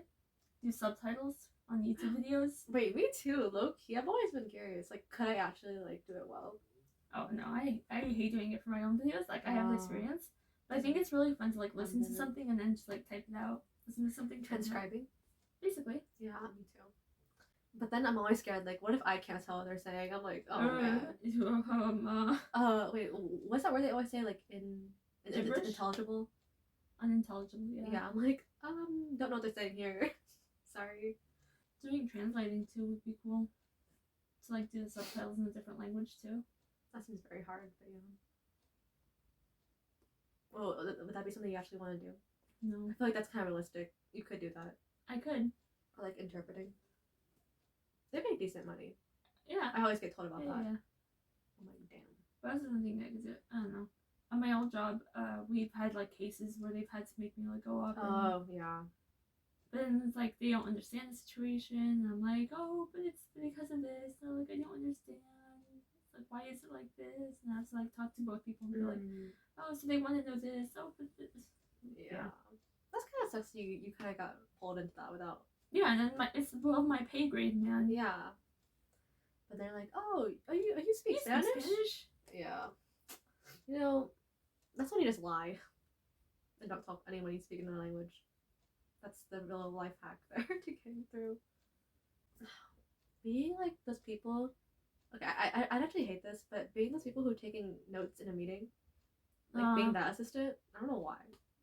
Do subtitles on YouTube videos? Wait, me too, low key. I've always been curious. Like, could I actually like do it well? Oh no, I hate doing it for my own videos. Like I have the experience. But I think it's really fun to like listen to something and then just like type it out. Listen to something, transcribing. Basically. Yeah, me too. But then I'm always scared, like, what if I can't tell what they're saying? I'm like, oh man. Wait, what's that word they always say, like, intelligible? Unintelligible, yeah. Yeah, I'm like, don't know what they're saying here. Sorry. Doing translating too would be cool. To like do the subtitles in a different language too. That seems very hard, but yeah. Well, would that be something you actually want to do? No. I feel like that's kind of realistic. You could do that. I could. Or like interpreting. They make decent money. Yeah. I always get told about that. Yeah. I'm like, damn. But that's something negative. I don't know. On my old job, we've had like cases where they've had to make me like go up. Oh, yeah. But then it's like they don't understand the situation. And I'm like, oh, but it's because of this. So like I don't understand. It's like, why is it like this? And I have to like talk to both people and be like, oh, so they want to know this. Oh, but this. Yeah. That's kind of sucks. You kind of got pulled into that without. Yeah, and then it's above my pay grade, man. Yeah. But they're like, oh, you speak Spanish? Yeah. You know, that's when you just lie and don't talk to anyone you speak another language. That's the real life hack there to getting through. Being like those people. Okay, I'd actually hate this, but being those people who are taking notes in a meeting, like being that assistant, I don't know why.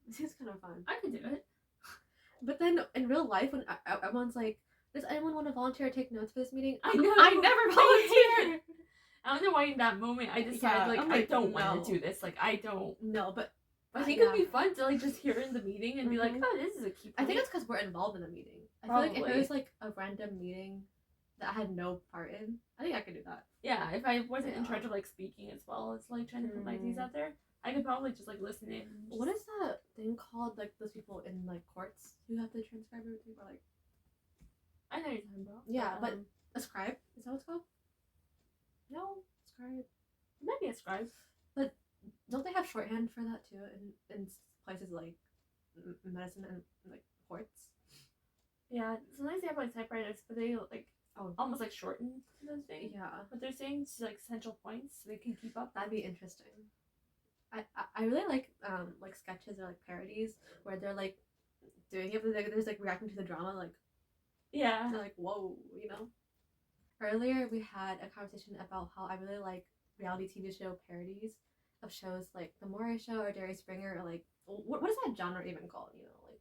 It seems kind of fun. I could do it. But then in real life, when everyone's like, does anyone want to volunteer to take notes for this meeting? I know. I never volunteer. I don't know why in that moment I decided I don't want to do this. Like I don't. No, but I think it'd be fun to like just hear in the meeting and be like, oh, this is a key point. I think it's because we're involved in the meeting. I feel like if it was like a random meeting that I had no part in, I think I could do that. Yeah, if I wasn't in charge of like speaking as well as like trying to put my ideas out there, I could probably just like listen in. What is that thing called? Like those people in like courts who have to transcribe everything, or like. I know what you're talking about. Yeah, but a scribe, is that what it's called? No, scribe. It might be a scribe. But don't they have shorthand for that too in places like medicine and like courts? Yeah, sometimes they have like typewriters, but they like almost like shorten those things. Yeah. But they're saying to like central points so they can keep up. That'd be interesting. I really like sketches or like parodies where they're like doing it, but there's like reacting to the drama, like yeah, they're like whoa, you know. Earlier we had a conversation about how I really like reality TV show parodies of shows like The Maury Show or Jerry Springer, or like what is that genre even called? You know, like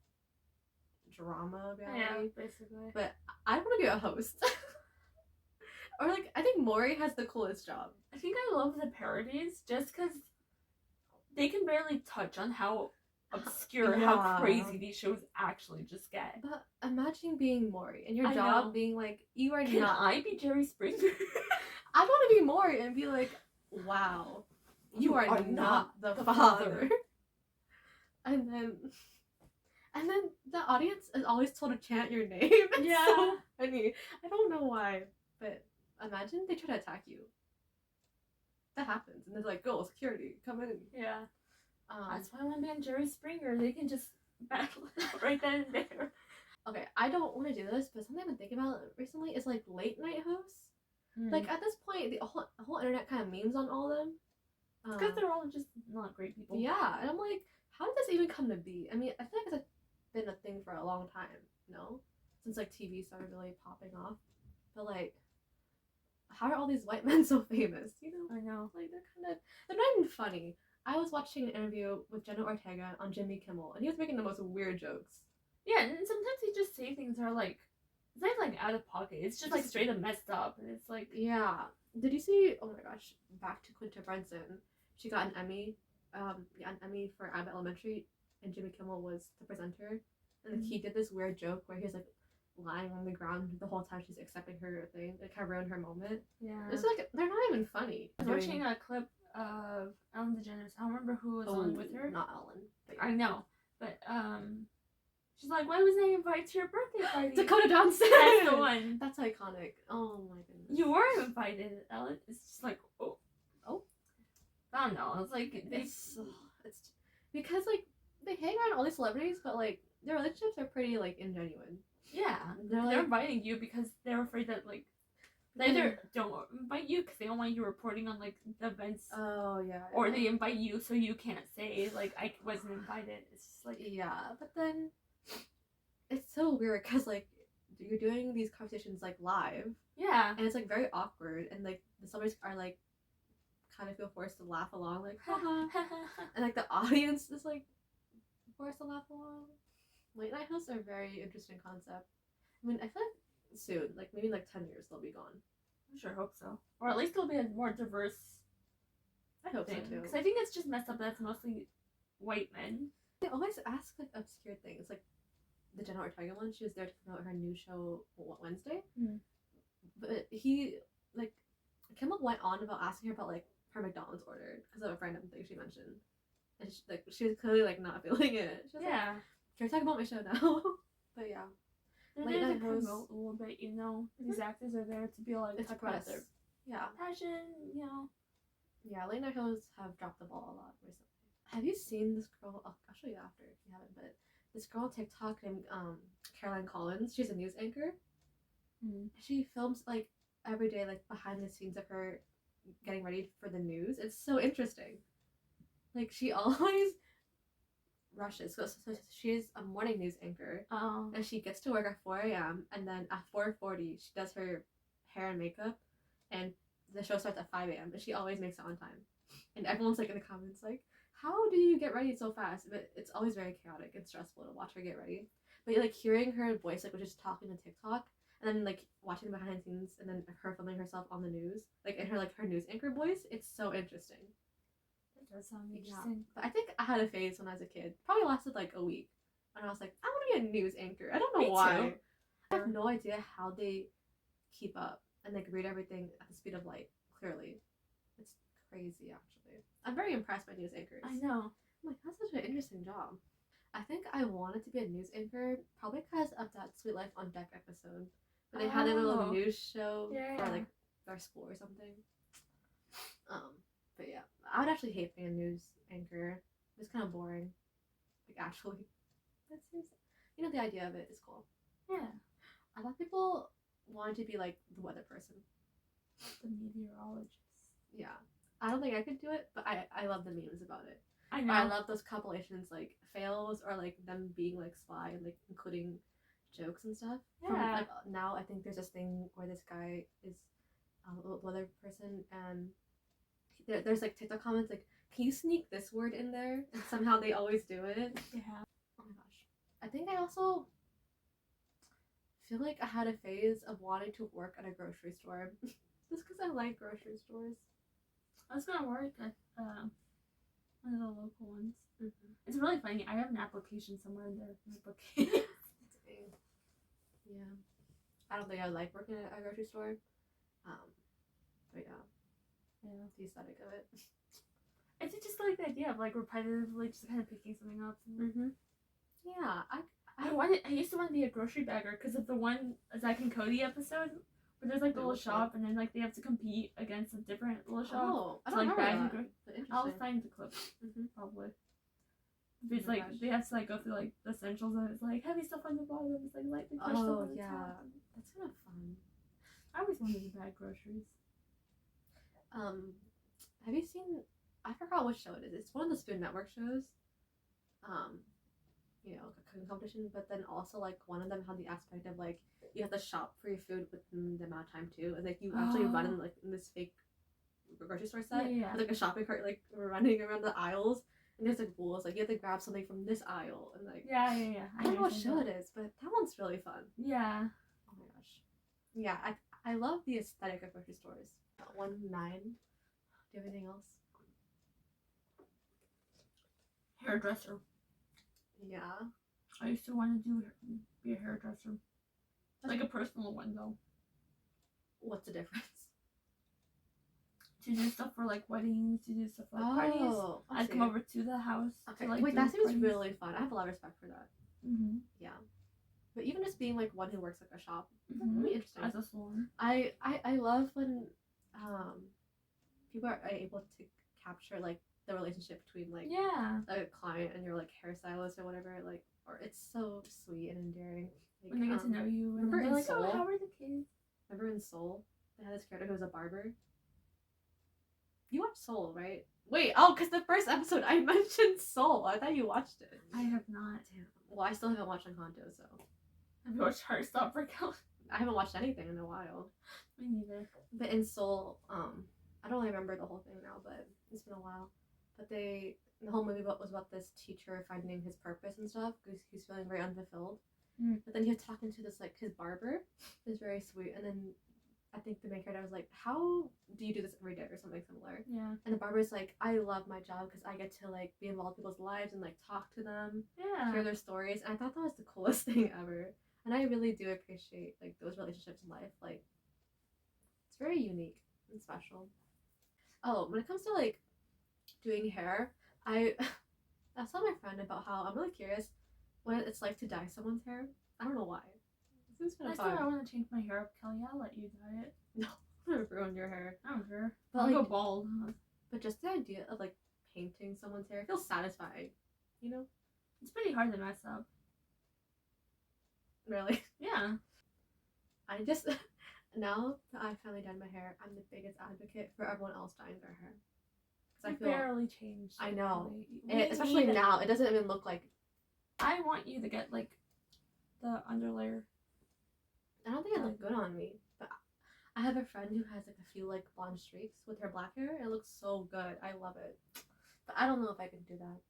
drama Yeah, reality. basically. But I want to be a host. Or like, I think Maury has the coolest job. I think I love the parodies just because they can barely touch on how obscure, how Yeah. crazy these shows actually just get. But imagine being Maury and your I job know. being like, you are Can not. I be Jerry Springer? I want to be Maury and be like, wow, you are not the father. And then the audience is always told to chant your name. It's Yeah. so funny. I don't know why, but imagine they try to attack you. That happens, and they're like, "Go, security, come in." Yeah. That's why I want to be on Jerry Springer. They can just battle it right then and there. Okay, I don't want to do this, but something I've been thinking about recently is like late night hosts. Like at this point, the whole internet kind of memes on all of them. Because they're all just not great people. Yeah, and I'm like, how did this even come to be? I mean, I feel like it's been a thing for a long time, no? Since like TV started really popping off. But like, how are all these white men so famous? You know? I know. Like they're not even funny. I was watching an interview with Jenna Ortega on Jimmy Kimmel, and he was making the most weird jokes. Yeah, and sometimes they just say things that are like, it's not like out of pocket. It's just like straight up messed up, and it's like, yeah. Did you see? Oh my gosh! Back to Quinta Brunson. She got an Emmy. An Emmy for Abbott Elementary, and Jimmy Kimmel was the presenter. And like, he did this weird joke where he was like lying on the ground the whole time she's accepting her thing. It kind of ruined her moment. yeah. It's like they're not even funny. I was watching a clip of Ellen DeGeneres. I don't remember who was on with her. Not Ellen. But I know, but she's like, why wasn't I invited to your birthday party? Dakota Johnson. That's the one. That's iconic. Oh my goodness. You were invited, Ellen. It's just like, oh. I don't know. It's like it's because like they hang around all these celebrities, but like their relationships are pretty like ingenuine. Yeah, they're inviting you because they're afraid that like they either don't invite you because they don't want you reporting on like the events. Oh yeah. Or they invite you so you can't say like I wasn't invited. It's just like but then it's so weird because like you're doing these conversations like live. Yeah. And it's like very awkward, and like the celebrities are like kind of feel forced to laugh along, like haha, and like the audience is like forced to laugh along. Late night hosts are a very interesting concept. I mean, I feel like soon, like maybe in like 10 years, they'll be gone. I sure hope so, or at least it'll be a more diverse. I hope so too. Because I think it's just messed up that it's mostly white men. They always ask like obscure things, like the Jenna Ortega one. She was there to promote her new show Wednesday, but he like Kimmel went on about asking her about like her McDonald's order because of a random thing she mentioned, and she was clearly like not feeling it. She was like, can we talk about my show now? But yeah, they're late there to night hosts promote a little bit, you know. These actors are there to be like talk about their passion, you know. Yeah, late night hosts have dropped the ball a lot recently. Have you seen this girl? I'll show you after if you haven't. But this girl on TikTok named Caroline Collins. She's a news anchor. She films like every day, like behind the scenes of her getting ready for the news. It's so interesting. Like she always rushes. So she's a morning news anchor. And she gets to work at 4 a.m. and then at 4:40 she does her hair and makeup, and the show starts at 5 a.m. and she always makes it on time. And everyone's like in the comments like, how do you get ready so fast? But it's always very chaotic and stressful to watch her get ready. But like hearing her voice, like, was just talking to TikTok, and then like watching behind the scenes, and then her filming herself on the news, like in her news anchor voice, it's so interesting. That does sound interesting. But I think I had a phase when I was a kid. Probably lasted like a week, and I was like, I want to be a news anchor. I don't know why. Too. I have no idea how they keep up and like read everything at the speed of light. Clearly, it's crazy. Actually, I'm very impressed by news anchors. I know. I'm like, that's such an interesting job. I think I wanted to be a news anchor probably because of that Sweet Life on Deck episode. Where they had a little news show for like their school or something. But yeah, I would actually hate being a news anchor. It's kind of boring. Like actually, but seriously, you know, the idea of it is cool. Yeah. A lot of people wanted to be like the weather person. The meteorologist. Yeah. I don't think I could do it, but I love the memes about it. I know. I love those compilations like fails or like them being like sly and like including jokes and stuff. Yeah. From, like, now I think there's this thing where this guy is a weather person, and there's like TikTok comments like, can you sneak this word in there? And somehow they always do it. Yeah. Oh my gosh. I think I also feel like I had a phase of wanting to work at a grocery store. Just because I like grocery stores. I was gonna work at one of the local ones. Mm-hmm. It's really funny. I have an application somewhere in there. Yeah. I don't think I like working at a grocery store. But yeah. The aesthetic of it. I did just like the idea of like repetitively just kind of picking something up. Mm-hmm. Yeah, I used to want to be a grocery bagger because of the one Zack and Cody episode where there's like the little shop and then like they have to compete against a different little shop. Oh, I don't know that. I'll find the clip. Probably. It's like they have to like go through like the essentials and it's like heavy stuff on the bottom. It's like lightly crushed stuff on the top. That's kind of fun. I always wanted to bag groceries. Have you seen? I forgot what show it is. It's one of the Spoon Network shows. You know, like a cooking competition, but then also like one of them had the aspect of like you have to shop for your food within the amount of time too. And like you actually run in like in this fake grocery store set with like a shopping cart, like running around the aisles. And there's like rules, like you have to grab something from this aisle and like I don't know what show it is, but that one's really fun. Yeah. Oh my gosh. Yeah, I love the aesthetic of grocery stores. 1-9. Do you have anything else? Hairdresser. Yeah. I used to want to be a hairdresser. Like a personal one though. What's the difference? To do stuff for like weddings, to do stuff for like parties. I'd come over to the house. Okay. To, like, wait, that seems really fun. I have a lot of respect for that. Mm-hmm. Yeah. But even just being like one who works like a shop, mm-hmm. Really interesting. As a salon. I love when people are able to capture like the relationship between like a client and your like hairstylist or whatever, like, or it's so sweet and endearing. Like, when they get to know you and remember in like, Soul? oh, how are the kids? Remember in Soul, they had this character who was a barber. You watched Soul, right? Wait, because the first episode I mentioned Soul. I thought you watched it. I have not. Damn. Well, I still haven't watched Encanto, so. Have you watched Heartstop Breakout? I haven't watched anything in a while. Me neither. But in Soul, I don't really remember the whole thing now, but it's been a while. But the whole movie was about this teacher finding his purpose and stuff because he's feeling very unfulfilled. But then he was talking to this like his barber. It was very sweet, and then I think the main character was like, "How do you do this every day?" or something similar. Yeah. And the barber's like, "I love my job because I get to like be involved in people's lives and like talk to them, hear their stories." And I thought that was the coolest thing ever. And I really do appreciate like those relationships in life. Like, it's very unique and special. Oh, when it comes to like doing hair, I was telling my friend about how I'm really curious what it's like to dye someone's hair. I don't know why. It's kind of fun. I want to change my hair up, Kelly. I'll let you dye it. No, I'm gonna ruin your hair. I don't care. But I'll like, go bald. But just the idea of like painting someone's hair feels satisfying. You know? It's pretty hard to mess up. Really? Yeah. I just now that I've finally done my hair, I'm the biggest advocate for everyone else dyeing their hair. I barely changed. I know. Especially now, it doesn't even look like. I want you to get like the underlayer. I don't think it looked good on me, but I have a friend who has like a few like blonde streaks with her black hair. It looks so good. I love it. But I don't know if I can do that.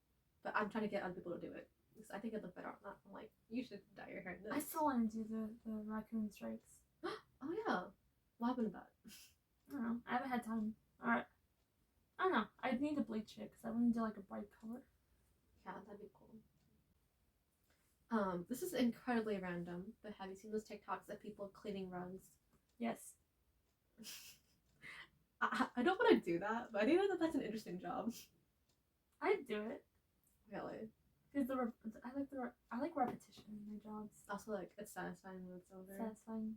But I'm trying to get other people to do it because I think it'd look better on that. I'm like, you should dye your hair in this. I still want to do the raccoon stripes. Oh yeah. What happened to that? I don't know. I haven't had time. Alright. I don't know. I need to bleach it because I want to do like a bright color. Yeah, that'd be cool. This is incredibly random, but have you seen those TikToks of people cleaning rugs? Yes. I don't want to do that, but I think that that's an interesting job. I'd do it. Really? Because I like repetition in my jobs. Also, like, it's satisfying when it's over. Satisfying.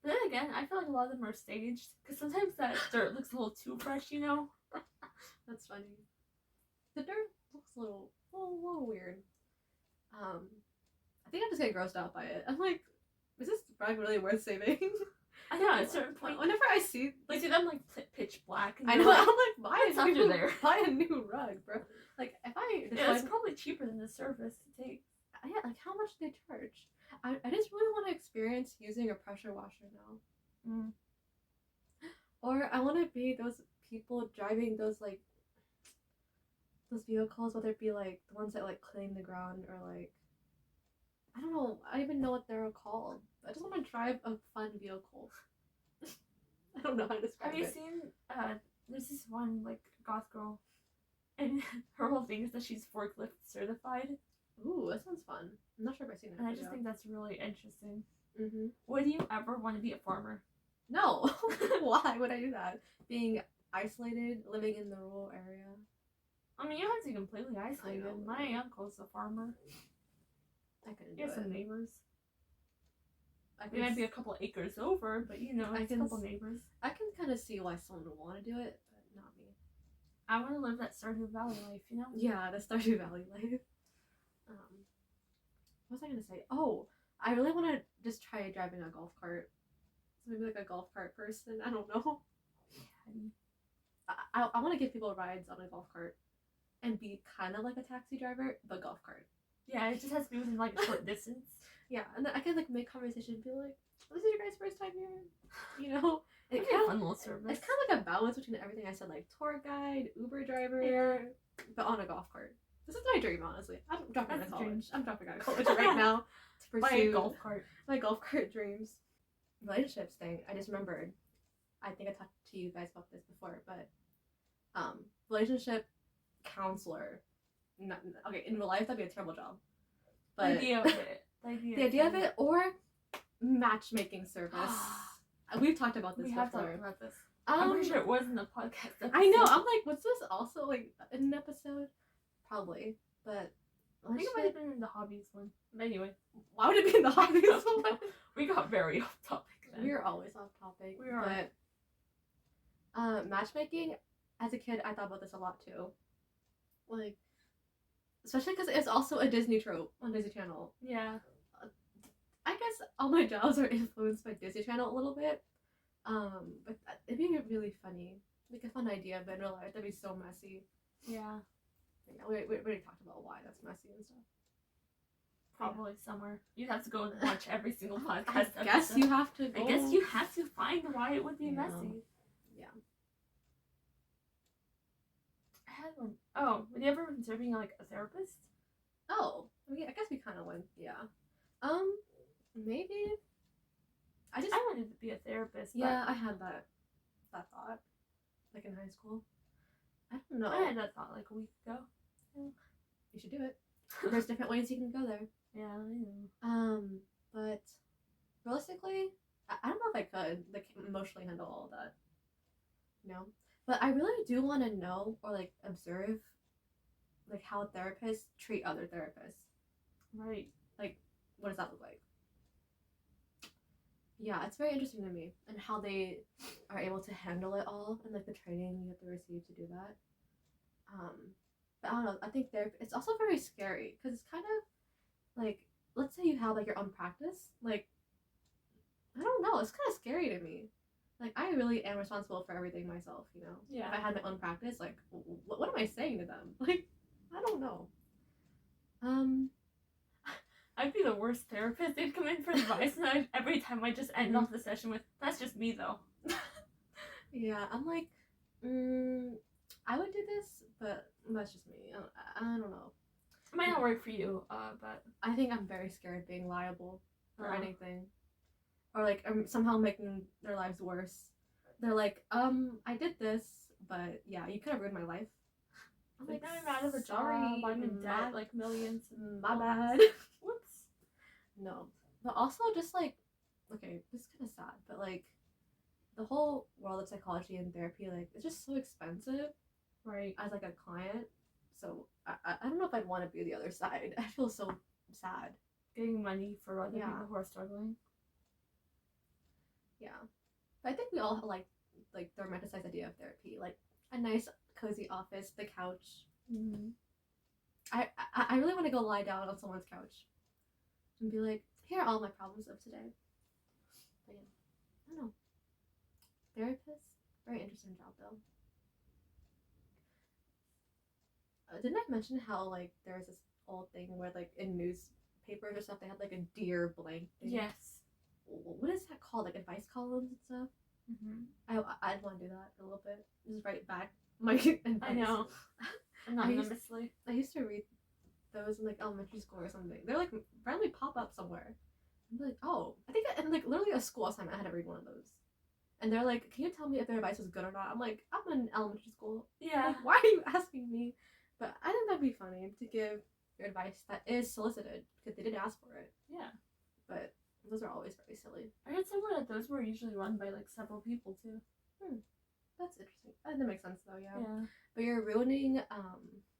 But then again, I feel like a lot of them are staged. Because sometimes that dirt looks a little too fresh, you know? That's funny. The dirt looks a little weird. I think I'm just getting grossed out by it. I'm like, is this rug really worth saving? I know, at a certain point. Whenever I see them like pitch black. And I know, I'm like, buy a new rug, bro. Like, if it's probably cheaper than the service to take. Yeah, like, how much do they charge? I just really want to experience using a pressure washer now. Or I want to be those people driving those, like, those vehicles, whether it be, like, the ones that, like, clean the ground or, like, I don't know. I don't even know what they're called. I just want to drive a fun vehicle. I don't know how to describe Have you it. seen? There's this one like goth girl, and her whole thing is that she's forklift certified. Ooh, that sounds fun. I'm not sure if I've seen it. And I just think that's really interesting. Mm-hmm. Would you ever want to be a farmer? No. Why would I do that? Being isolated, living in the rural area. I mean, you don't have to be completely isolated. My uncle's a farmer. I couldn't He do has some it. neighbors. I It might be a couple acres over, but you know, it's a couple neighbors. I can kind of see why someone would want to do it, but not me. I want to live that Stardew Valley life, you know? Yeah, the Stardew Valley life. What was I gonna say? Oh, I really want to just try driving a golf cart. So maybe like a golf cart person. I don't know. I want to give people rides on a golf cart and be kind of like a taxi driver, but golf cart. Yeah, it just has to be within like a short distance. Yeah, and then I can like make conversation and be like, "This is your guys' first time here," you know. It's kind of fun little service. It's kind of like a balance between everything I said, like tour guide, Uber driver, but on a golf cart. This is my dream, honestly. I'm dropping out of college. I'm dropping out of college right now to pursue my golf cart. My golf cart dreams. Relationships thing. I just remembered. I think I talked to you guys about this before, but relationship counselor. Okay, in real life that'd be a terrible job. But the idea of it. The idea of it, or matchmaking service. We've talked about this before. We have talked about this. I'm pretty sure it was in the podcast episode. I know. I'm like, was this also like in an episode? Probably, but I think it might have been in the hobbies one. But anyway, why would it be in the hobbies one? We got very off topic then. We're always off topic. We are. But matchmaking, as a kid, I thought about this a lot too. Like, especially because it's also a Disney trope on Disney Channel. Yeah. I guess all my jobs are influenced by Disney Channel a little bit. But it'd be really funny. Like a fun idea, but in real life, that'd be so messy. Yeah. Yeah, we already talked about why that's messy and stuff. Probably somewhere. You'd have to go and watch every single podcast. I guess you have to go. I guess you have to find why it would be messy. Yeah. I had one. Oh, have you ever considered being like a therapist? Oh, I mean, I guess we kind of went. Yeah. Maybe. I wanted to be a therapist. Yeah, I had that thought, like in high school. I don't know. I had that thought like a week ago. Yeah. You should do it. There's different ways you can go there. Yeah, I know. But realistically, I don't know if I could like emotionally handle all of that. You know, but I really do want to know or like observe, like how therapists treat other therapists. Right. Like, what does that look like? Yeah, it's very interesting to me and how they are able to handle it all and like the training you have to receive to do that. But I don't know. I think it's also very scary because it's kind of like, let's say you have like your own practice. Like, I don't know. It's kind of scary to me. Like, I really am responsible for everything myself. You know. Yeah. If I had my own practice, like, what am I saying to them? Like, I don't know. I'd be the worst therapist. They'd come in for advice, and every time I just end off the session with, "That's just me, though." Yeah, I'm like, I would do this, but that's just me. I don't know. It might not work for you, but I think I'm very scared of being liable for anything, or like somehow making their lives worse. They're like, I did this, but yeah, you could have ruined my life. I'm like, I'm out of a job. I'm in debt, like millions. My bad. Whoops. No, but also just like, okay, this is kind of sad, but like, the whole world of psychology and therapy, like, it's just so expensive, right? As like a client, so I don't know if I'd want to be the other side. I feel so sad Getting money for other people who are struggling. Yeah, but I think we all have like the romanticized idea of therapy, like a nice cozy office, the couch. Mm-hmm. I really want to go lie down on someone's couch and be like, here are all my problems of today. But yeah, I don't know. Therapist, very interesting job though. Didn't I mention how like there was this old thing where like in newspapers or stuff they had like a dear blank thing? Yes. What is that called? Like advice columns and stuff. Mm-hmm. I'd want to do that a little bit. Just write back my advice. I know. Anonymously. I used to read those in like elementary school or something. They're like randomly pop up somewhere. I'm like, oh, I think in like literally a school assignment I had to read one of those. And they're like, can you tell me if their advice was good or not? I'm like, I'm in elementary school. Yeah. Like, why are you asking me? But I think that'd be funny to give advice that is solicited because they did ask for it. Yeah. But those are always very silly. I heard somewhere that those were usually run by like several people too. That's interesting. That makes sense though, yeah. Yeah. But you're ruining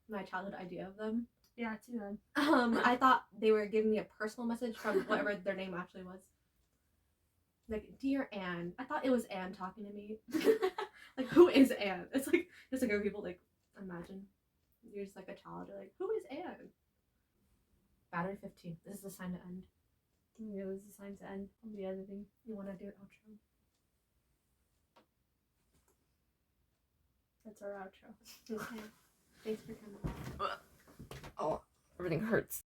my childhood idea of them. Yeah, too bad. I thought they were giving me a personal message from whatever their name actually was. Like, dear Anne. I thought it was Anne talking to me. Like, who is Anne? It's like just like people like imagine you're just like a child. You're like, who is Anne? Battery 15. This is the sign to end. Yeah, it was the sign to end. I'll be editing. You want to do an outro? That's our outro. Okay. Thanks for coming. Oh, everything hurts.